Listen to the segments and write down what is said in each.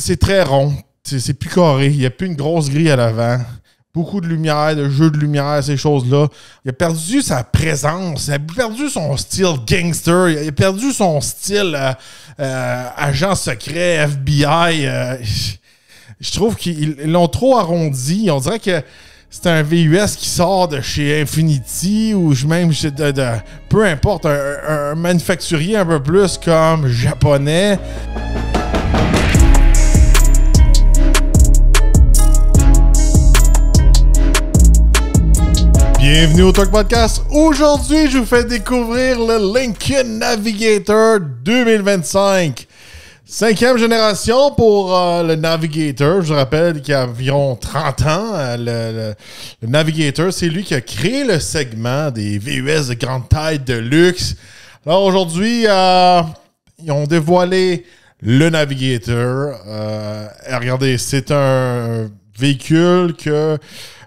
C'est très rond. C'est plus carré. Il n'y a plus une grosse grille à l'avant. Beaucoup de lumière, de jeux de lumière, ces choses-là. Il a perdu sa présence. Il a perdu son style gangster. Il a perdu son style agent secret, FBI. Je trouve qu'ils l'ont trop arrondi. On dirait que c'est un VUS qui sort de chez Infinity ou même peu importe, un manufacturier un peu plus comme japonais. Bienvenue au Talk Podcast. Aujourd'hui, je vous fais découvrir le Lincoln Navigator 2025. 5e génération pour le Navigator. Je vous rappelle qu'il y a environ 30 ans, le Navigator, c'est lui qui a créé le segment des VUS de grande taille de luxe. Alors aujourd'hui, ils ont dévoilé le Navigator. Regardez, c'est un véhicule que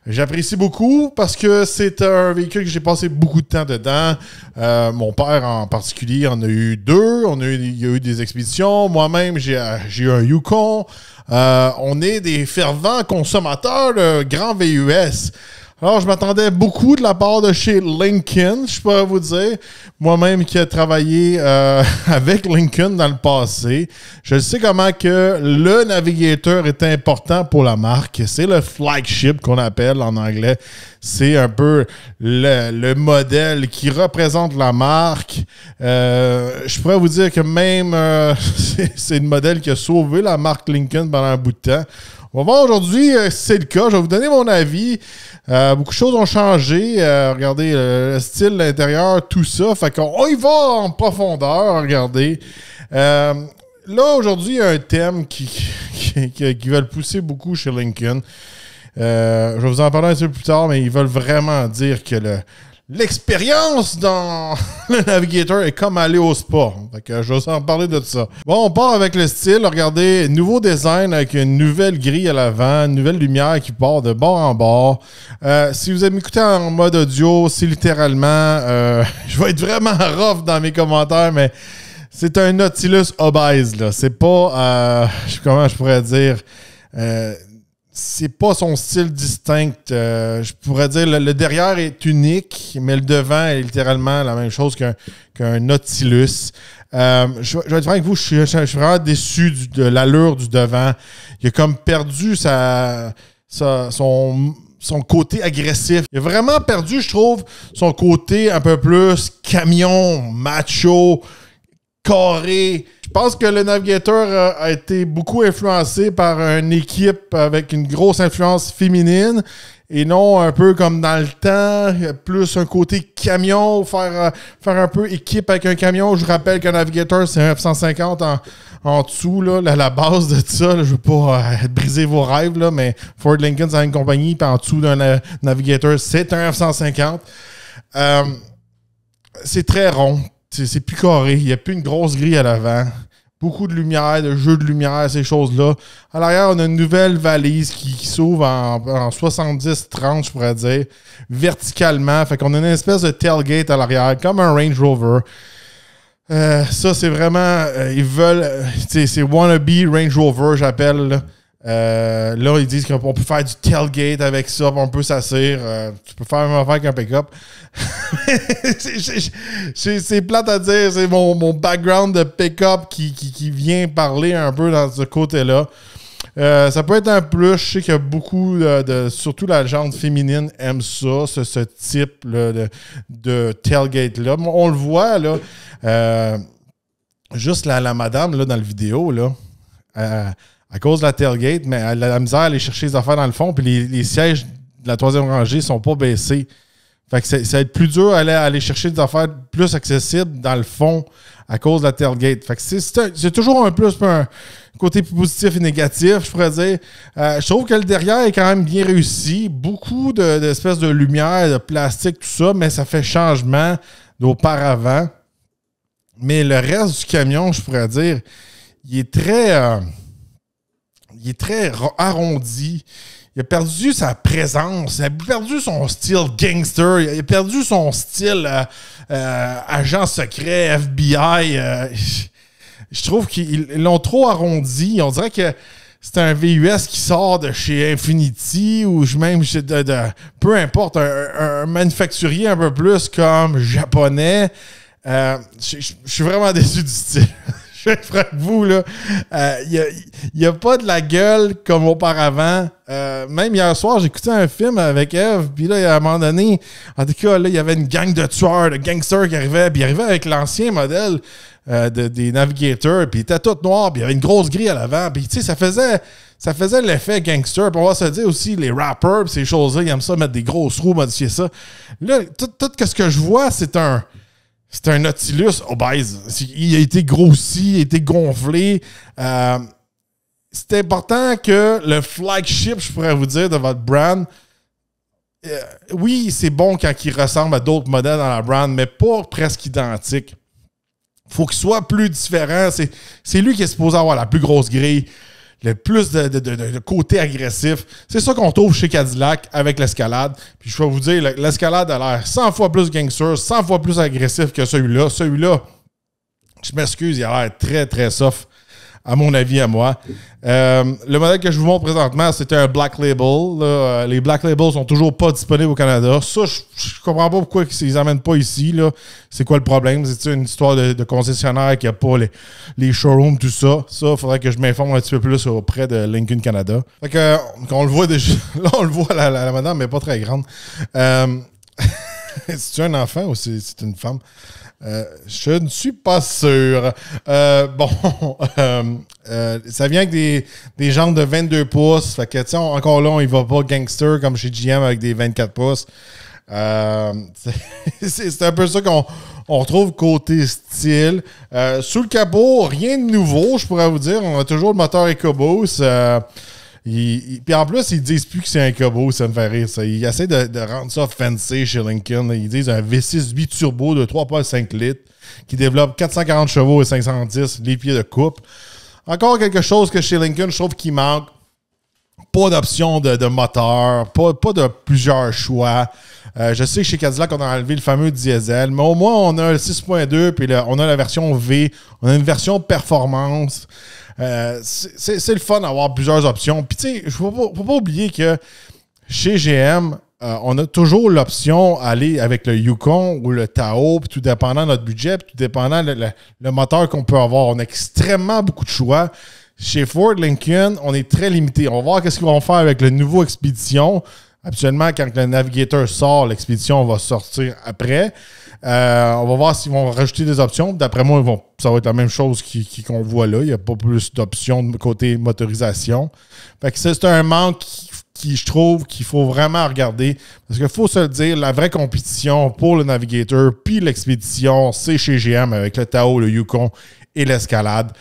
j'apprécie beaucoup parce que c'est un véhicule que j'ai passé beaucoup de temps dedans. Mon père en particulier en a eu deux. Il y a eu des expéditions. Moi-même, j'ai eu un Yukon. On est des fervents consommateurs de grands VUS. Alors, je m'attendais beaucoup de la part de chez Lincoln, je pourrais vous dire. Moi-même qui ai travaillé avec Lincoln dans le passé, je sais comment que le Navigator est important pour la marque. C'est le flagship qu'on appelle en anglais. C'est un peu le modèle qui représente la marque. Je pourrais vous dire que même c'est le modèle qui a sauvé la marque Lincoln pendant un bout de temps. On va voir aujourd'hui si c'est le cas. Je vais vous donner mon avis. Beaucoup de choses ont changé. Regardez le style, l'intérieur, tout ça. Fait qu'on y va en profondeur. Regardez. Là, aujourd'hui, il y a un thème qui va le pousser beaucoup chez Lincoln. Je vais vous en parler un peu plus tard, mais ils veulent vraiment dire que l'expérience dans le Navigator est comme aller au spa. Fait que je vais vous en parler de ça. Bon, on part avec le style. Regardez, nouveau design avec une nouvelle grille à l'avant, une nouvelle lumière qui part de bord en bord. Si vous m'écoutez en mode audio, c'est littéralement... je vais être vraiment rough dans mes commentaires, mais c'est un Nautilus obèse, là. C'est pas... comment je pourrais dire... c'est pas son style distinct. Je pourrais dire le derrière est unique, mais le devant est littéralement la même chose qu'un Nautilus. Je vais être franc avec vous, je suis vraiment déçu de l'allure du devant. Il a comme perdu son côté agressif. Il a vraiment perdu, je trouve, son côté un peu plus camion, macho, carré. Je pense que le Navigator a été beaucoup influencé par une équipe avec une grosse influence féminine et non un peu comme dans le temps, plus un côté camion, faire un peu équipe avec un camion. Je vous rappelle qu'un Navigator, c'est un F-150 en dessous, là, la base de ça. Là, je ne veux pas briser vos rêves, là, mais Ford Lincoln, c'est une compagnie, puis en dessous d'un Navigator, c'est un F-150. C'est très rond. C'est plus carré. Il n'y a plus une grosse grille à l'avant. Beaucoup de lumière, de jeux de lumière, ces choses-là. À l'arrière, on a une nouvelle valise qui s'ouvre en 70-30, je pourrais dire, verticalement. Fait qu'on a une espèce de tailgate à l'arrière, comme un Range Rover. Ça, c'est vraiment... ils veulent... c'est wannabe Range Rover, j'appelle, là. Là, ils disent qu'on peut faire du tailgate avec ça, on peut s'asseoir. Tu peux faire la même affaire qu'un pick-up. C'est plate à dire, c'est mon background de pick-up qui vient parler un peu dans ce côté-là. Ça peut être un plus. Je sais que beaucoup surtout la gente féminine aime ça, ce type là, de tailgate-là. On le voit, là. Juste la madame là, dans la vidéo, là. À cause de la tailgate, mais elle a la misère à aller chercher les affaires dans le fond, puis les sièges de la troisième rangée ne sont pas baissés. Fait que ça va être plus dur à aller chercher des affaires plus accessibles dans le fond à cause de la tailgate. Fait que c'est toujours un plus, un côté positif et négatif, je pourrais dire. Je trouve que le derrière est quand même bien réussi. Beaucoup d'espèces de lumière, de plastique, tout ça, mais ça fait changement d'auparavant. Mais le reste du camion, je pourrais dire, il est très arrondi. Il a perdu sa présence. Il a perdu son style gangster. Il a perdu son style agent secret, FBI. Je trouve qu'ils l'ont trop arrondi. On dirait que c'est un VUS qui sort de chez Infinity ou même chez peu importe, un manufacturier un peu plus comme japonais. Je suis vraiment déçu du style. Je vais être franc avec vous, là. Il a pas de la gueule comme auparavant. Même hier soir, j'écoutais un film avec Eve, puis là, à un moment donné, en tout cas, là, il y avait une gang de tueurs, de gangsters qui arrivaient, puis ils arrivaient avec l'ancien modèle des Navigator, puis il était tout noir, puis il y avait une grosse grille à l'avant, puis tu sais, ça faisait l'effet gangster. Puis on va se dire aussi, les rappers, ces choses-là, ils aiment ça, mettre des grosses roues, modifier ça. Là, tout ce que je vois, c'est un Nautilus obèse. Il a été grossi, il a été gonflé. C'est important que le flagship, je pourrais vous dire, de votre brand, oui, c'est bon quand il ressemble à d'autres modèles dans la brand, mais pas presque identique. Il faut qu'il soit plus différent. C'est lui qui est supposé avoir la plus grosse grille, le plus de côté agressif. C'est ça qu'on trouve chez Cadillac avec l'Escalade. Puis je vais vous dire, l'Escalade a l'air 100 fois plus gangster, 100 fois plus agressif que celui-là. Celui-là, je m'excuse, il a l'air très, très soft, à mon avis, à moi. Le modèle que je vous montre présentement, c'était un Black Label. Là. Les Black Labels sont toujours pas disponibles au Canada. Ça, je comprends pas pourquoi ils les amènent pas ici. Là. C'est quoi le problème? C'est une histoire de concessionnaire qui a pas les showrooms, tout ça. Ça, il faudrait que je m'informe un petit peu plus auprès de Lincoln Canada. Fait que, on le voit déjà. Là, on le voit, la madame, mais pas très grande. C'est-tu un enfant ou c'est une femme? Je ne suis pas sûr. Ça vient avec des jantes de 22 pouces. Fait que, tu sais, encore là, on y va pas gangster comme chez GM avec des 24 pouces. C'est un peu ça qu'on retrouve côté style. Sous le capot, rien de nouveau, je pourrais vous dire. On a toujours le moteur EcoBoost. Puis en plus, ils disent plus que c'est un EcoBoost, ça me fait rire. Ça. Ils essaient de rendre ça fancy chez Lincoln. Ils disent un V6 turbo de 3,5 litres qui développe 440 chevaux et 510 les pieds de coupe. Encore quelque chose que chez Lincoln, je trouve qu'il manque. Pas d'option de moteur, pas de plusieurs choix. Je sais que chez Cadillac, on a enlevé le fameux diesel, mais au moins, on a le 6.2, puis on a la version V, on a une version performance. C'est le fun d'avoir plusieurs options. Puis, tu sais, il ne faut pas oublier que chez GM, on a toujours l'option d'aller avec le Yukon ou le Tahoe, puis tout dépendant de notre budget, puis tout dépendant le moteur qu'on peut avoir. On a extrêmement beaucoup de choix. Chez Ford Lincoln, on est très limité. On va voir qu'est-ce qu'ils vont faire avec le nouveau Expedition. Habituellement, quand le Navigator sort, l'Expedition va sortir après. On va voir s'ils vont rajouter des options. D'après moi, ça va être la même chose qu'on voit là. Il n'y a pas plus d'options de côté motorisation. Fait que c'est un manque qui, je trouve, qu'il faut vraiment regarder. Parce qu'il faut se le dire, la vraie compétition pour le Navigator puis l'Expedition, c'est chez GM avec le Tahoe, le Yukon et l'Escalade.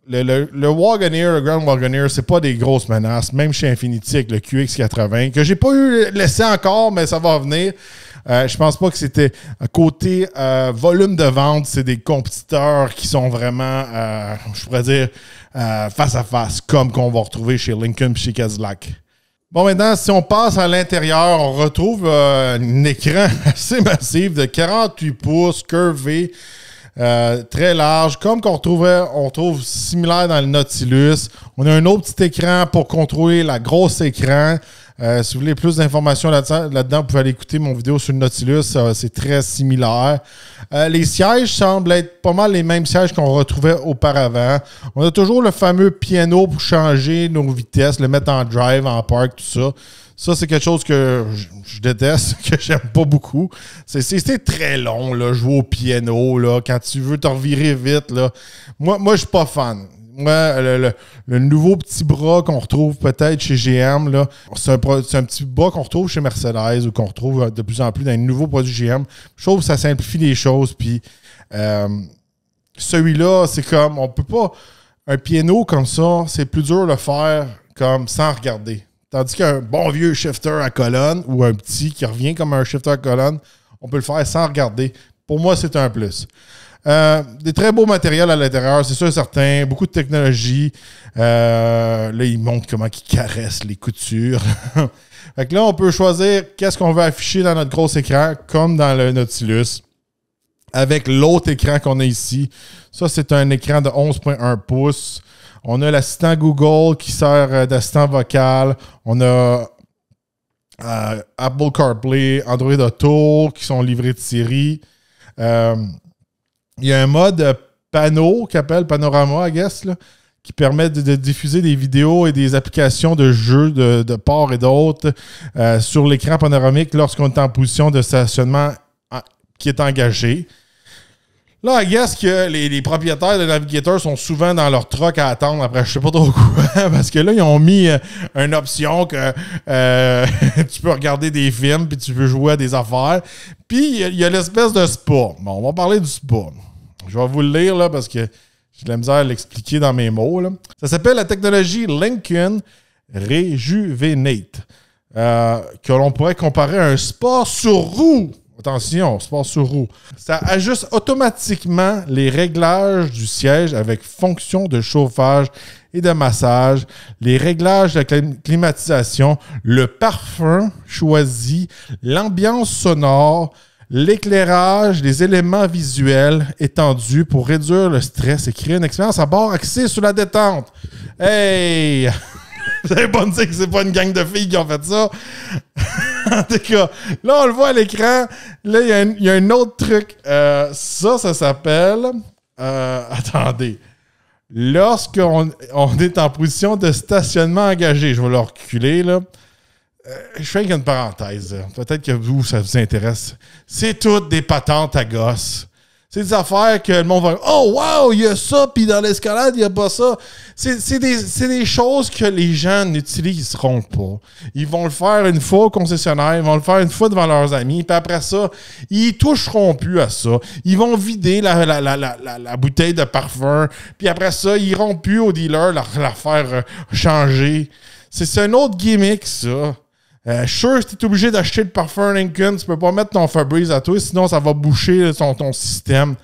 Le Wagoneer, le Grand Wagoneer, c'est pas des grosses menaces, même chez Infiniti avec le QX80, que j'ai pas eu laissé encore, mais ça va venir. Je pense pas que c'était côté volume de vente, c'est des compétiteurs qui sont vraiment, je pourrais dire, face à face, comme qu'on va retrouver chez Lincoln et chez Cadillac. Bon, maintenant, si on passe à l'intérieur, on retrouve un écran assez massif de 48 pouces, curvé, très large, comme on trouve similaire dans le Nautilus. On a un autre petit écran pour contrôler la grosse écran. Si vous voulez plus d'informations là-dedans, vous pouvez aller écouter mon vidéo sur le Nautilus. C'est très similaire. Les sièges semblent être pas mal les mêmes sièges qu'on retrouvait auparavant. On a toujours le fameux piano pour changer nos vitesses, le mettre en drive, en park, tout ça. Ça, c'est quelque chose que je déteste, que j'aime pas beaucoup. C'est très long, là, jouer au piano, là, quand tu veux te revirer vite. Là. Moi, je suis pas fan. Moi, le nouveau petit bras qu'on retrouve peut-être chez GM, là, c'est un petit bras qu'on retrouve chez Mercedes ou qu'on retrouve de plus en plus dans les nouveaux produits GM. Je trouve que ça simplifie les choses. Puis celui-là, c'est comme, on peut pas... Un piano comme ça, c'est plus dur de le faire comme sans regarder. Tandis qu'un bon vieux shifter à colonne ou un petit qui revient comme un shifter à colonne, on peut le faire sans regarder. Pour moi, c'est un plus. Des très beaux matériels à l'intérieur, c'est sûr et certain. Beaucoup de technologie. Là, il montre comment il caresse les coutures. Fait que là, on peut choisir qu'est-ce qu'on veut afficher dans notre gros écran, comme dans le Nautilus. Avec l'autre écran qu'on a ici. Ça, c'est un écran de 11,1 pouces. On a l'assistant Google qui sert d'assistant vocal. On a Apple CarPlay, Android Auto qui sont livrés de série. Il y a un mode panneau qui appelle Panorama, I guess, là, qui permet de diffuser des vidéos et des applications de jeux de part et d'autre sur l'écran panoramique lorsqu'on est en position de stationnement qui est engagé. Là, I guess que les propriétaires de navigateurs sont souvent dans leur truck à attendre après je sais pas trop quoi, parce que là, ils ont mis une option que tu peux regarder des films puis tu peux jouer à des affaires. Puis, il y a l'espèce de spa. Bon, on va parler du spa. Je vais vous le lire là parce que j'ai de la misère à l'expliquer dans mes mots. Là. Ça s'appelle la technologie Lincoln Rejuvenate, que l'on pourrait comparer à un spa sur roue. Attention, sport sur roue. Ça ajuste automatiquement les réglages du siège avec fonction de chauffage et de massage, les réglages de climatisation, le parfum choisi, l'ambiance sonore, l'éclairage, les éléments visuels étendus pour réduire le stress et créer une expérience à bord axée sur la détente. Hey! Vous allez pas me dire que c'est pas une gang de filles qui ont fait ça? En tout cas, là, on le voit à l'écran. Là, il y a un autre truc. Ça s'appelle... attendez. Lorsqu'on est en position de stationnement engagé, je vais le reculer, là. Je fais une parenthèse. Peut-être que vous, ça vous intéresse. C'est toutes des patentes à gosse. C'est des affaires que le monde va... Oh, wow, il y a ça, puis dans l'escalade, il n'y a pas ça. C'est des choses que les gens n'utiliseront pas. Ils vont le faire une fois au concessionnaire, ils vont le faire une fois devant leurs amis, puis après ça, ils toucheront plus à ça. Ils vont vider la bouteille de parfum, puis après ça, ils iront plus au dealer la faire changer. C'est un autre gimmick, ça. Je suis sûr que tu es obligé d'acheter le parfum Lincoln. Tu peux pas mettre ton Febreze à toi, sinon ça va boucher ton système.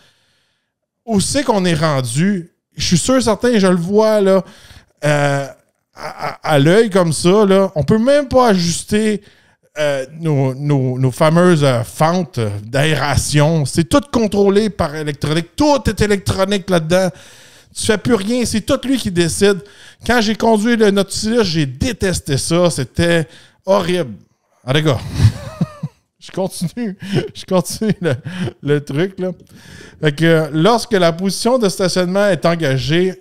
Où c'est qu'on est rendu? Je suis sûr, certain, je le vois là, à l'œil comme ça. Là, on peut même pas ajuster nos fameuses fentes d'aération. C'est tout contrôlé par électronique. Tout est électronique là-dedans. Tu fais plus rien. C'est tout lui qui décide. Quand j'ai conduit le Nautilus, j'ai détesté ça. C'était... horrible. Ah, les gars, je continue le truc, là. Fait que lorsque la position de stationnement est engagée,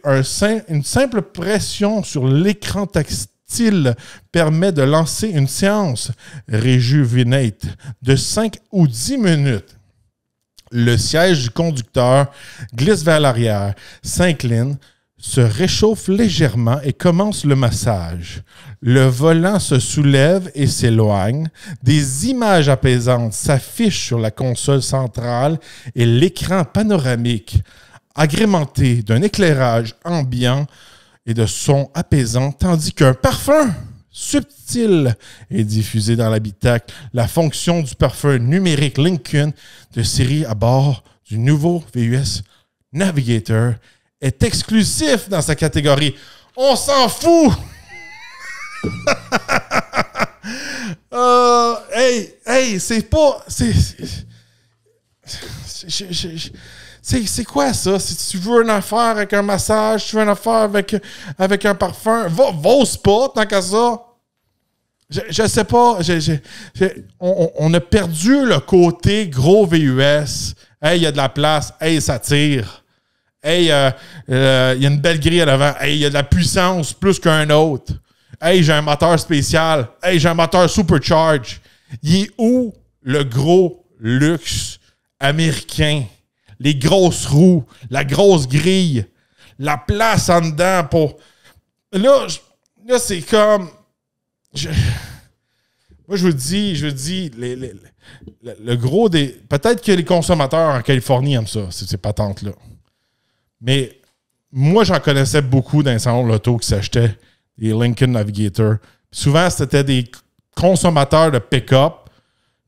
une simple pression sur l'écran tactile permet de lancer une séance Rejuvenate de 5 ou 10 minutes. Le siège du conducteur glisse vers l'arrière, s'incline, se réchauffe légèrement et commence le massage. Le volant se soulève et s'éloigne. Des images apaisantes s'affichent sur la console centrale et l'écran panoramique, agrémenté d'un éclairage ambiant et de sons apaisants, tandis qu'un parfum subtil est diffusé dans l'habitacle. La fonction du parfum numérique Lincoln de série à bord du nouveau VUS Navigator est exclusif dans sa catégorie. On s'en fout! Hey, c'est pas... C'est quoi ça? Si tu veux une affaire avec un massage, tu veux une affaire avec un parfum, va au spa, tant qu'à ça. Je sais pas. On a perdu le côté gros VUS. Hey, il y a de la place. Hey, ça tire. Hey, y a une belle grille à l'avant. Hey, il y a de la puissance plus qu'un autre. Hey, j'ai un moteur spécial. Hey, j'ai un moteur supercharge. Il est où le gros luxe américain? Les grosses roues, la grosse grille, la place en dedans pour... Là c'est comme... Moi, je vous dis, le gros des... Peut-être que les consommateurs en Californie aiment ça, ces patentes-là. Mais moi, j'en connaissais beaucoup dans les salons de l'auto qui s'achetaient des Lincoln Navigator. Souvent, c'était des consommateurs de pick-up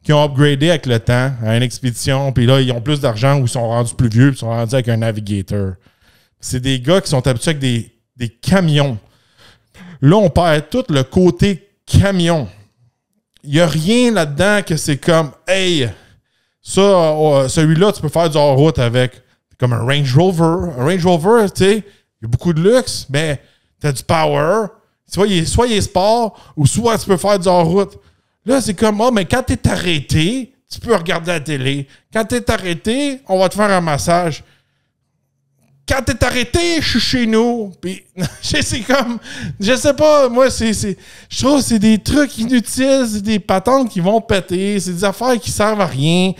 qui ont upgradé avec le temps à une expédition, puis là, ils ont plus d'argent ou ils sont rendus plus vieux, puis ils sont rendus avec un Navigator. C'est des gars qui sont habitués avec des camions. Là, on perd tout le côté camion. Il n'y a rien là-dedans que c'est comme, hey, ça, celui-là, tu peux faire du hors-route avec. Comme un Range Rover. Un Range Rover, tu sais, Il y a beaucoup de luxe, mais tu as du power. Soit il est sport, ou soit tu peux faire du hors-route. Là, c'est comme, mais quand tu es arrêté, tu peux regarder la télé. Quand tu es arrêté, on va te faire un massage. Quand t'es arrêté, je suis chez nous. Puis, c'est comme, je sais pas, moi, je trouve que c'est des trucs inutiles, c'est des patentes qui vont péter, c'est des affaires qui servent à rien.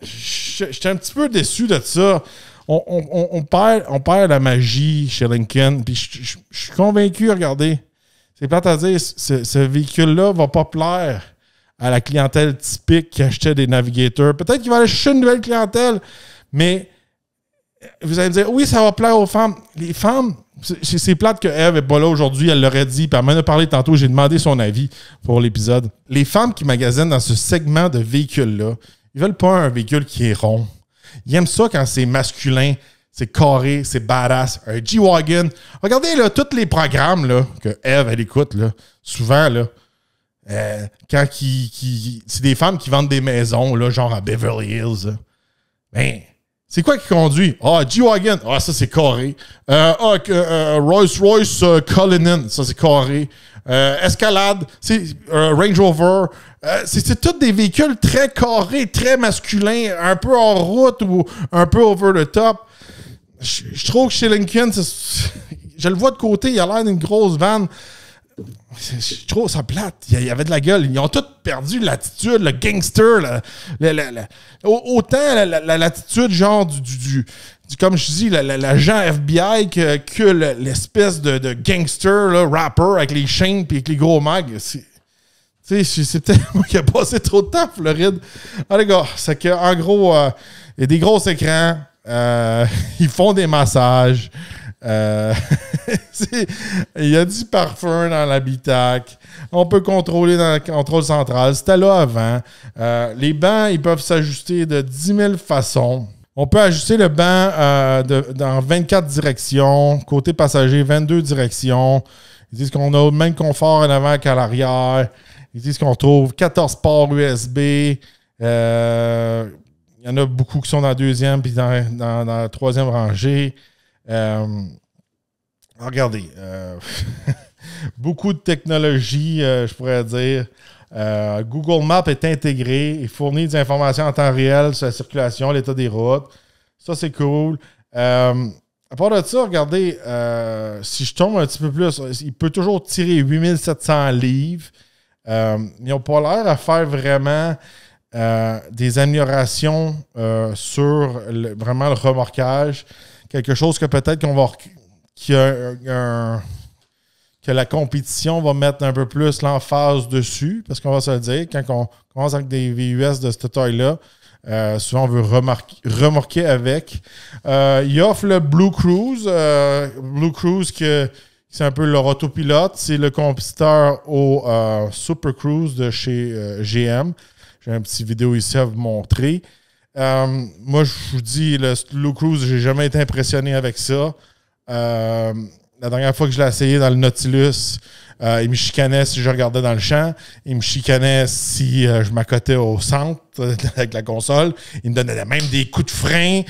J'étais un petit peu déçu de ça. On perd la magie chez Lincoln. Puis, je suis convaincu, regardez, c'est plate à dire, ce véhicule-là va pas plaire à la clientèle typique qui achetait des Navigator. Peut-être qu'il va aller chercher une nouvelle clientèle, mais vous allez me dire, oui, ça va plaire aux femmes. Les femmes, c'est plate que Eve n'est pas là aujourd'hui, elle l'aurait dit, puis elle m'en a parlé tantôt, j'ai demandé son avis pour l'épisode. Les femmes qui magasinent dans ce segment de véhicule-là, ils veulent pas un véhicule qui est rond. Ils aiment ça quand c'est masculin, c'est carré, c'est badass. Un G-Wagon. Regardez là, tous les programmes là, que Eve, elle écoute, là, souvent, là, quand c'est des femmes qui vendent des maisons, là, genre à Beverly Hills. Là. Ben, c'est quoi qui conduit? G-Wagon. Ça, c'est carré. Rolls-Royce Cullinan. Ça, c'est carré. Escalade. C'est Range Rover. C'est tous des véhicules très carrés, très masculins, un peu hors route ou un peu over the top. Je trouve que chez Lincoln, je le vois de côté, il a l'air d'une grosse vanne. Je trouve ça plate. Il y avait de la gueule. Ils ont tous perdu l'attitude, le gangster. Autant l'attitude genre du comme je dis, l'agent FBI que l'espèce de gangster, là, rapper avec les chaînes et avec les gros mags. C'est peut-être moi qui ai passé trop de temps en Floride. Les gars, c'est qu'en gros, il y a des gros écrans. Ils font des massages. Il y a du parfum dans l'habitacle. On peut contrôler dans le contrôle central. C'était là avant. Les bancs, ils peuvent s'ajuster de 10 000 façons. On peut ajuster le banc dans 24 directions. Côté passager, 22 directions. Ils disent qu'on a le même confort en avant qu'à l'arrière. Ils disent qu'on trouve 14 ports USB. Il y en a beaucoup qui sont dans la deuxième puis dans la troisième rangée. Regardez, beaucoup de technologie, je pourrais dire. Google Maps est intégré et fournit des informations en temps réel sur la circulation, l'état des routes. Ça, c'est cool. À part de ça, regardez, si je tombe un petit peu plus, il peut toujours tirer 8700 livres. Ils n'ont pas l'air à faire vraiment des améliorations sur vraiment le remorquage. Quelque chose que peut-être que la compétition va mettre un peu plus l'emphase dessus, parce qu'on va se le dire, quand on commence avec des VUS de cette taille-là, souvent on veut remorquer avec. Il offre le Blue Cruise. Blue Cruise, c'est un peu leur autopilote. C'est le compétiteur au Super Cruise de chez GM. J'ai une petite vidéo ici à vous montrer. Moi, je vous dis, le Blue Cruise, j'ai jamais été impressionné avec ça. La dernière fois que je l'ai essayé dans le Nautilus, il me chicanait si je regardais dans le champ. Il me chicanait si je m'accotais au centre avec la console. Il me donnait même des coups de frein.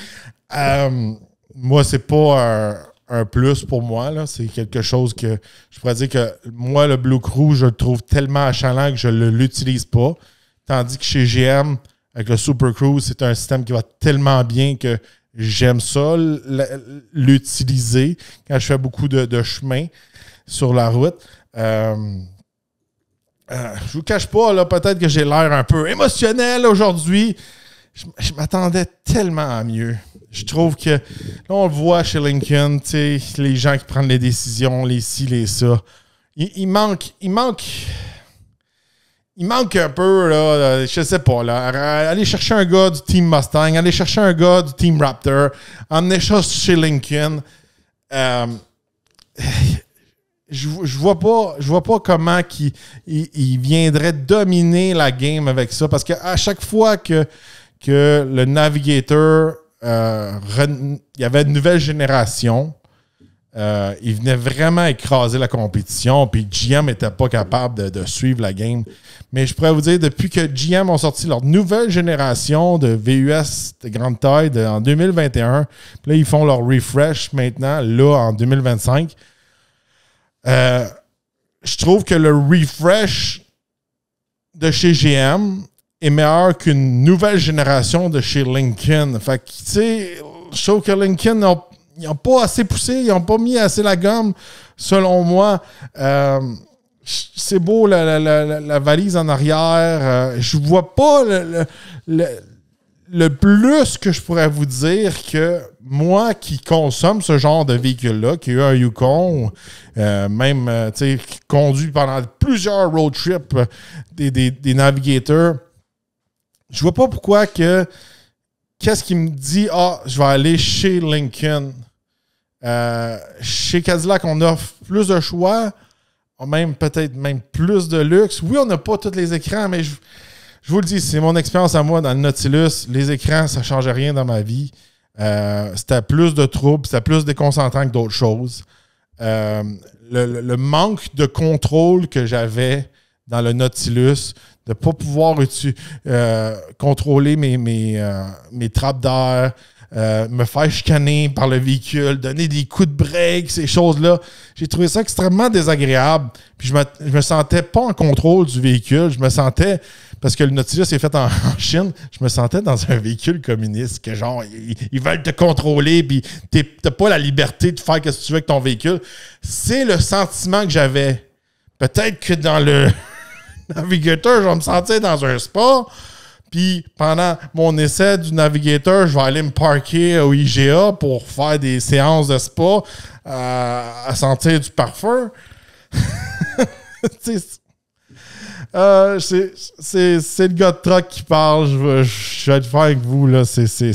Moi, c'est pas un plus pour moi. Là. C'est quelque chose que je pourrais dire que moi, le Blue Cruise, je le trouve tellement achalant que je ne l'utilise pas. Tandis que chez GM, avec le Super Cruise, c'est un système qui va tellement bien que j'aime ça, l'utiliser quand je fais beaucoup de chemin sur la route. Je vous cache pas, là, peut-être que j'ai l'air un peu émotionnel aujourd'hui. Je m'attendais tellement à mieux. Je trouve que, là, on le voit chez Lincoln, les gens qui prennent les décisions, les ci, les ça. Il manque un peu, là, je sais pas, là, aller chercher un gars du Team Mustang, aller chercher un gars du Team Raptor, emmener ça chez Lincoln. Je vois pas comment il viendrait dominer la game avec ça, parce qu'à chaque fois que le Navigator, il y avait une nouvelle génération, Il venait vraiment écraser la compétition, puis GM n'était pas capable de suivre la game. Mais je pourrais vous dire, depuis que GM ont sorti leur nouvelle génération de VUS de grande taille en 2021, puis là, ils font leur refresh maintenant, là, en 2025. Je trouve que le refresh de chez GM est meilleur qu'une nouvelle génération de chez Lincoln. Fait que, tu sais, je trouve que Lincoln ils n'ont pas assez poussé, ils n'ont pas mis assez la gomme, selon moi. C'est beau, la valise en arrière. Je vois pas le plus que je pourrais vous dire que moi qui consomme ce genre de véhicule-là, qui a eu un Yukon, même qui conduit pendant plusieurs road trips des Navigator, je vois pas pourquoi qu'est-ce qui me dit je vais aller chez Lincoln. Chez Cadillac, on offre plus de choix, peut-être même plus de luxe. Oui, on n'a pas tous les écrans, mais je vous le dis, c'est mon expérience à moi dans le Nautilus. Les écrans, ça ne changeait rien dans ma vie. C'était plus de troubles, c'était plus déconcentrant que d'autres choses. Le manque de contrôle que j'avais dans le Nautilus, de ne pas pouvoir contrôler mes trappes d'air, me faire chicaner par le véhicule, donner des coups de break, ces choses-là. J'ai trouvé ça extrêmement désagréable. Puis je me sentais pas en contrôle du véhicule. Je me sentais, parce que le Nautilus est fait en Chine, je me sentais dans un véhicule communiste, que genre, ils veulent te contrôler, puis t'as pas la liberté de faire ce que tu veux avec ton véhicule. C'est le sentiment que j'avais. Peut-être que dans le Navigator, je vais me sentir dans un spa. Puis pendant mon essai du Navigator, je vais aller me parquer au IGA pour faire des séances de spa à sentir du parfum. C'est le gars de truck qui parle. Je vais être franc avec vous. Là. C'est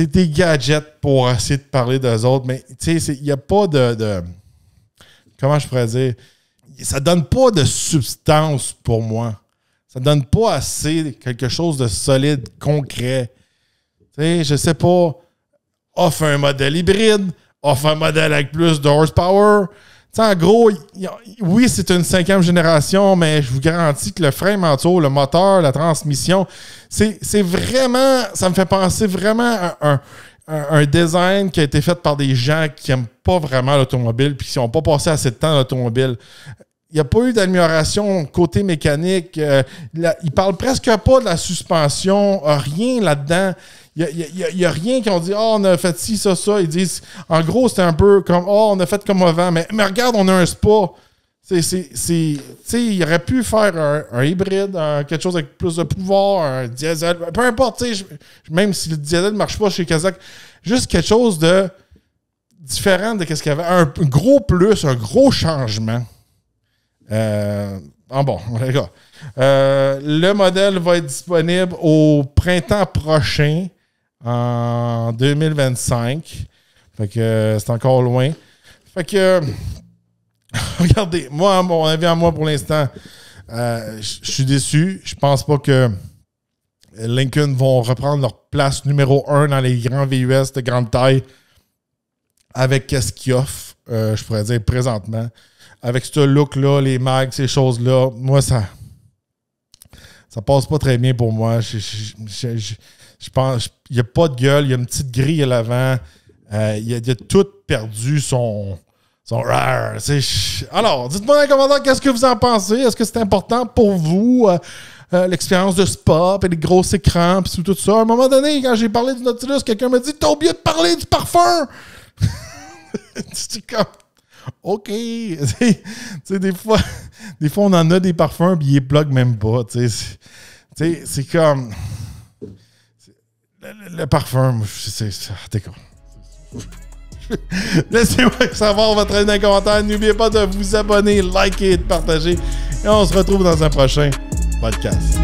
des gadgets pour essayer de parler d'eux autres. Mais il n'y a pas de... Comment je pourrais dire? Ça donne pas de substance pour moi. Ça donne pas assez quelque chose de solide, concret. Tu sais, je sais pas. Offre un modèle hybride, offre un modèle avec plus de horsepower. Tu sais, en gros, oui, c'est une 5e génération, mais je vous garantis que le frein manteau, le moteur, la transmission, c'est vraiment... Ça me fait penser vraiment à un design qui a été fait par des gens qui n'aiment pas vraiment l'automobile puis qui n'ont pas passé assez de temps dans l'automobile. Il n'y a pas eu d'amélioration côté mécanique. Ils parlent presque pas de la suspension. Rien là-dedans. Il n'y a rien qui ont dit « on a fait ci, ça, ça ». Ils disent... En gros, c'était un peu comme « on a fait comme avant ». Mais regarde, on a un spa. Il aurait pu faire un hybride, quelque chose avec plus de pouvoir, un diesel. Peu importe, même si le diesel ne marche pas chez Kazakh, juste quelque chose de différent de ce qu'il y avait. Un gros plus, un gros changement. Bon, les gars. Le modèle va être disponible au printemps prochain, en 2025. Fait que c'est encore loin. Fait que, regardez, moi, mon avis à moi pour l'instant, je suis déçu. Je pense pas que Lincoln vont reprendre leur place numéro 1 dans les grands VUS de grande taille avec ce qu'ils offrent, je pourrais dire, présentement. Avec ce look-là, les mags, ces choses-là, moi, ça passe pas très bien pour moi. Je pense qu'il n'y a pas de gueule, il y a une petite grille à l'avant. Il a tout perdu son rare. Alors, dites-moi dans les commentaires qu'est-ce que vous en pensez. Est-ce que c'est important pour vous, l'expérience de spa, et les gros écrans, puis tout ça? À un moment donné, quand j'ai parlé du Nautilus, quelqu'un m'a dit « T'as oublié de parler du parfum! » C'est comme... OK. Des fois, on en a des parfums et ils les plug même pas. C'est comme... Le parfum, c'est d'accord. Laissez-moi savoir votre avis dans les commentaires. N'oubliez pas de vous abonner, liker et de partager. Et on se retrouve dans un prochain podcast.